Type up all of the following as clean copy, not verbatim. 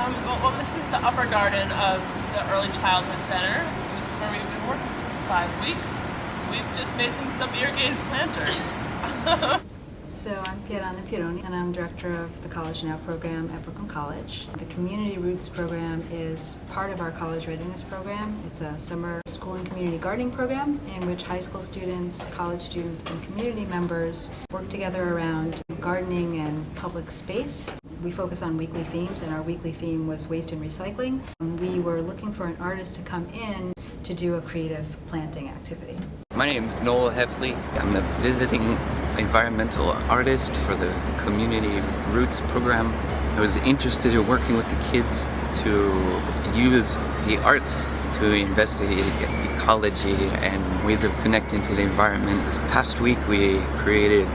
Well, this is the upper garden of the Early Childhood Center. This is where we've been working for 5 weeks. We've just made some sub-irrigated planters. So I'm Pierana Pironi, and I'm director of the College Now program at Brooklyn College. The Community Roots program is part of our college readiness program. It's a summer school and community gardening program in which high school students, college students, and community members work together around gardening and public space. We focus on weekly themes, and our weekly theme was waste and recycling. We were looking for an artist to come in to do a creative planting activity. My name is Noel Heffley. I'm the visiting environmental artist for the Community Roots program. I was interested in working with the kids to use the arts to investigate ecology and ways of connecting to the environment. This past week we created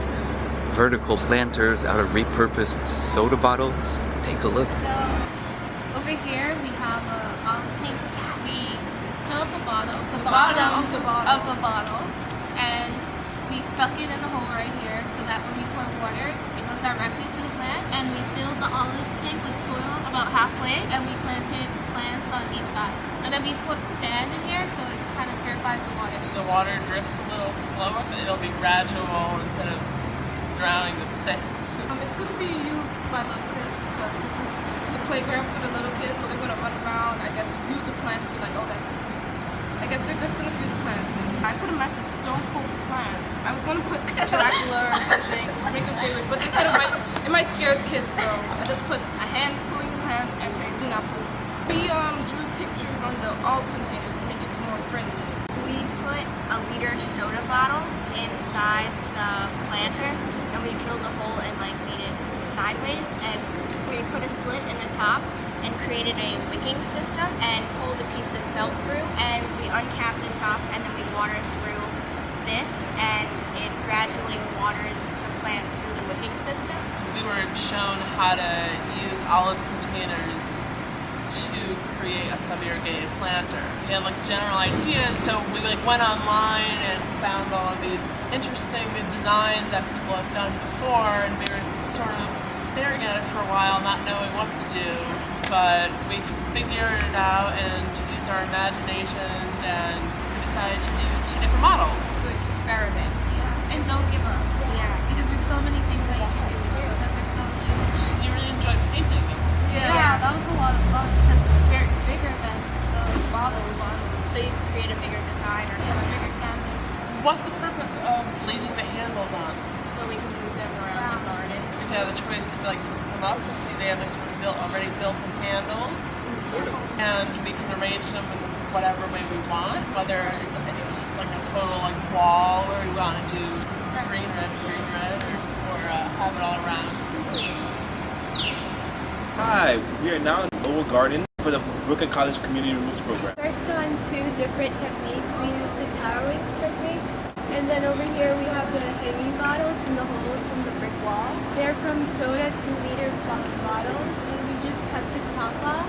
vertical planters out of repurposed soda bottles. Take a look. So over here we have a olive tank. We fill up the bottom of the bottle, and we suck it in the hole right here so that when we pour water, it goes directly to the plant. And we filled the olive tank with soil about halfway, and we planted plants on each side. And then we put sand in here so it kind of purifies the water. The water drips a little slower, so it'll be gradual instead of drowning the plants. It's going to be used by little kids because this is the playground for the little kids. So they're going to run around, I guess, view the plants and be like, oh, that's cool. I guess they're just going to view the plants. And I put a message, don't pull the plants. I was going to put Dracula or something to make them say, like, but instead it might scare the kids, so I just put a hand pulling the plant and say, do not pull. We drew pictures on the olive containers to make it more friendly. We put a liter soda bottle inside the planter, and we drilled a hole and made it sideways, and we put a slit in the top and created a wicking system and pulled a piece of felt through, and we uncapped the top, and then we watered through this, and it gradually waters the plant through the wicking system. We were shown how to use olive containers to create a sub-irrigated planter. We had general ideas, so we went online and found all of these interesting designs that people have done before, and we were sort of staring at it for a while, not knowing what to do. But we figured it out and used our imaginations, and we decided to do 2 different models. To experiment. Yeah. And don't give up. Yeah. Because there's so many things that you can do because they're so huge. You really enjoyed painting them. Yeah, that was a lot of fun because they're bigger than the bottles. So you can create a bigger design or Yeah, something. bigger canvas. What's the purpose of leaving the handles on? So we can move them around the garden. We have the choice to pick them up, so see they have already built-in handles, and we can arrange them in whatever way we want, whether it's like a total wall where we want to do green, red, or have it all around. Hi, we are now in Lowell Garden for the Brooklyn College Community Roots program. We worked on 2 different techniques. We used the towering technique, and then over here we have the hanging bottles from the holes from the brick wall. They're from soda 2-liter bottles, and we just cut the top off,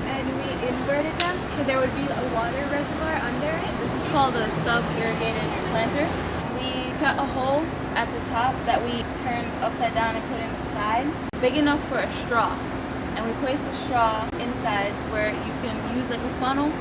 and we inverted them so there would be a water reservoir under it. This is called a sub-irrigated planter. We cut a hole at the top that we turned upside down and put inside, big enough for a straw. And we place the straw inside where you can use a funnel,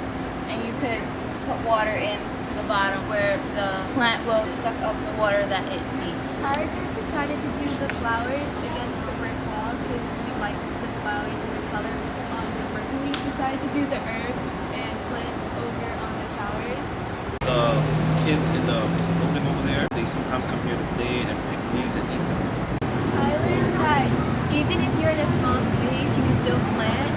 and you could put water into the bottom where the plant will suck up the water that it needs. Our group decided to do the flowers against the brick wall because we liked the flowers and the color on the brick. We decided to do the herbs and plants over on the towers. The kids in the building over there, they sometimes come here to play and pick leaves and eat them. I learned that even if you're in a small space, you can still plant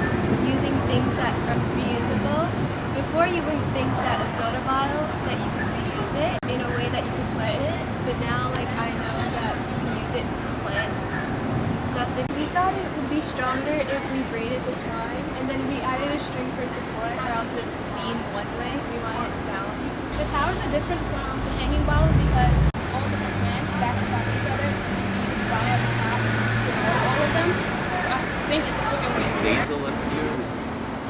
using things that are reusable. Before, you wouldn't think that a soda bottle, that you could reuse it in a way that you could plant it, but now I know that you can use it to plant stuff. We thought it would be stronger if we braided the twine, and then we added a string for support, or else it would lean one way. We wanted it to balance. The towers are different from the hanging bottle because it's all different plants stacked on top of each other. You use wire at the top to hold all of them. So I think it's a quicker way. Basil up here is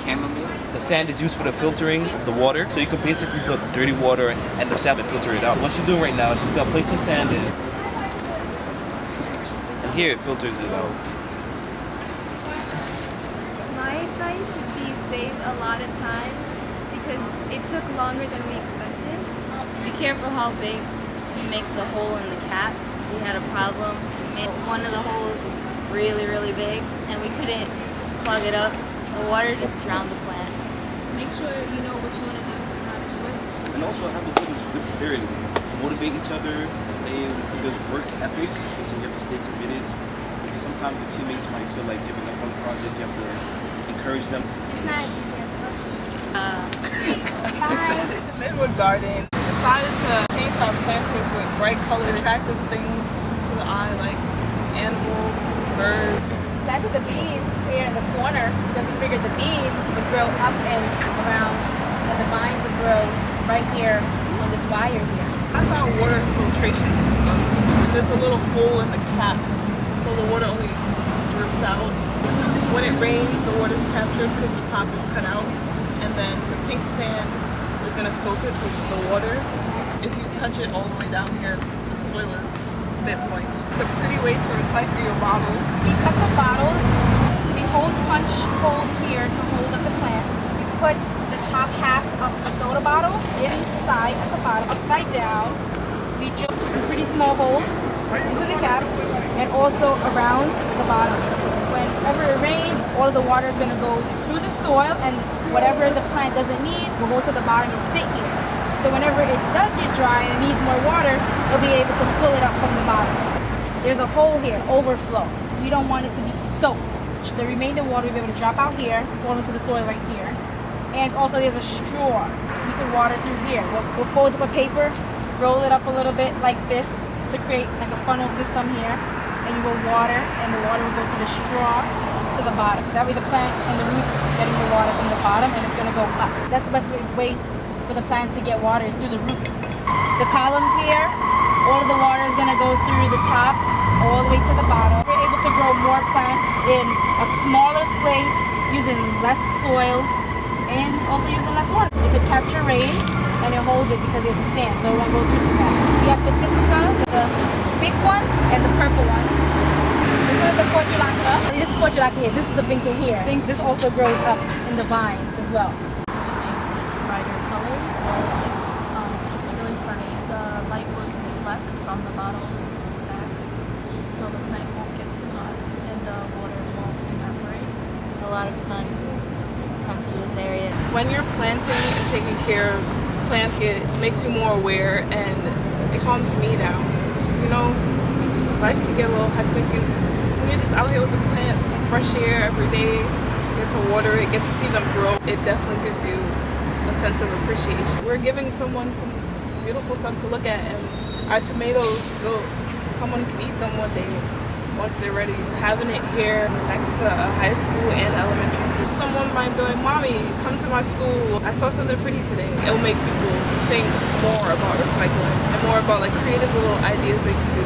chamomile. The sand is used for the filtering of the water, so you can basically put dirty water and the sand and filter it out. What she's doing right now is she's gonna place some sand in, and here it filters it out. My wise, we saved a lot of time because it took longer than we expected. Be careful how big you make the hole in the cap. We had a problem. We made one of the holes really, really big, and we couldn't plug it up. The water just drowned the plants. Make sure you know what you want to do and how to do it. And also have a good spirit. Motivate each other, stay with a good work ethic, so you have to stay committed. Because sometimes the teammates might feel like giving up on the project. You have to encourage them. It's not as easy as it looks. Lowell Garden decided to paint our planters with bright colored, attractive things to the eye, like some animals, some birds. Planted the beans here in the corner because we figured the beans would grow up and around, and the vines would grow right here on this wire here. That's our water filtration system. There's a little hole in the cap, so the water only drips out. When it rains, the water's captured because the top is cut out, and then the pink sand is going to filter to the water. So if you touch it all the way down here, the soil is a bit moist. It's a pretty way to recycle your bottles. We cut the bottles, we punch holes here to hold up the plant. We put the top half of the soda bottle inside at the bottom, upside down. We drill some pretty small holes into the cap and also around the bottom. Whenever it rains, all of the water is going to go through the soil, and whatever the plant doesn't need will go to the bottom and sit here. So whenever it does get dry and it needs more water, it'll be able to pull it up from the bottom. There's a hole here, overflow. We don't want it to be soaked. The remaining water will be able to drop out here, fall into the soil right here. And also there's a straw. We can water through here. We'll fold up a paper, roll it up a little bit like this to create like a funnel system here. And you will water, and the water will go through the straw to the bottom. That way the plant and the roots are getting the water from the bottom, and it's going to go up. That's the best way for the plants to get water is through the roots. The columns here, all of the water is going to go through the top all the way to the bottom. We're able to grow more plants in a smaller space using less soil and also using less water. It could capture rain and it holds it because there's a sand, so it won't go through so fast. We have Pacifica, the pink one, and the purple ones. This one is the Portulaca. This is Portulaca here. This is the Vinca here. I think this also grows up in the vines as well. Painted brighter colors. It's really sunny. The light would reflect from the bottle back, so the plant won't get too hot and the water won't evaporate. There's a lot of sun comes to this area. When you're planting and taking care of plants, it makes you more aware and it calms me down. Because life can get a little hectic, and when you're just out here with the plants, some fresh air every day, get to water it, get to see them grow, it definitely gives you a sense of appreciation. We're giving someone some beautiful stuff to look at, and our tomatoes, someone can eat them one day once they're ready. Having it here next to a high school and elementary school, someone might be like, "Mommy, come to my school. I saw something pretty today." It'll make people think more about recycling and more about like creative little ideas they can do.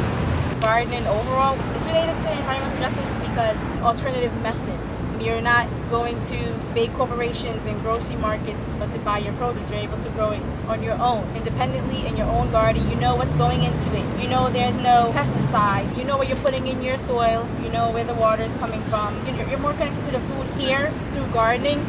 Gardening overall is related to environmental justice because alternative methods. You're not going to big corporations and grocery markets to buy your produce. You're able to grow it on your own, independently in your own garden. You know what's going into it. You know there's no pesticides. You know what you're putting in your soil. You know where the water is coming from. You're more connected to the food here through gardening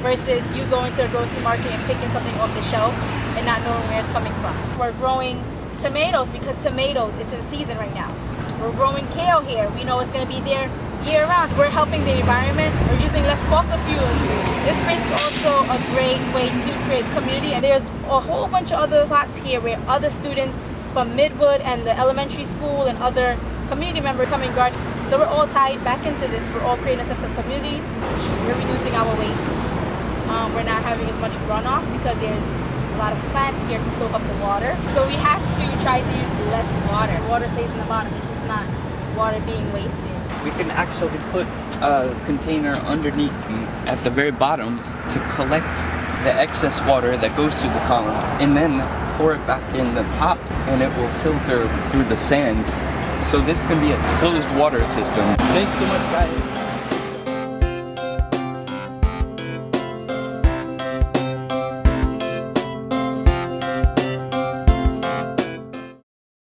versus you going to a grocery market and picking something off the shelf and not knowing where it's coming from. We're growing tomatoes because tomatoes, it's in season right now. We're growing kale here. We know it's going to be there year-round. We're helping the environment. We're using less fossil fuels. This space is also a great way to create community. And there's a whole bunch of other plots here where other students from Midwood and the elementary school and other community members come and garden. So we're all tied back into this. We're all creating a sense of community. We're reducing our waste. We're not having as much runoff because there's a lot of plants here to soak up the water. So we have to try to use less water. Water stays in the bottom. It's just not water being wasted. We can actually put a container underneath at the very bottom to collect the excess water that goes through the column and then pour it back in the top, and it will filter through the sand. So this can be a closed water system. Thanks so much, guys.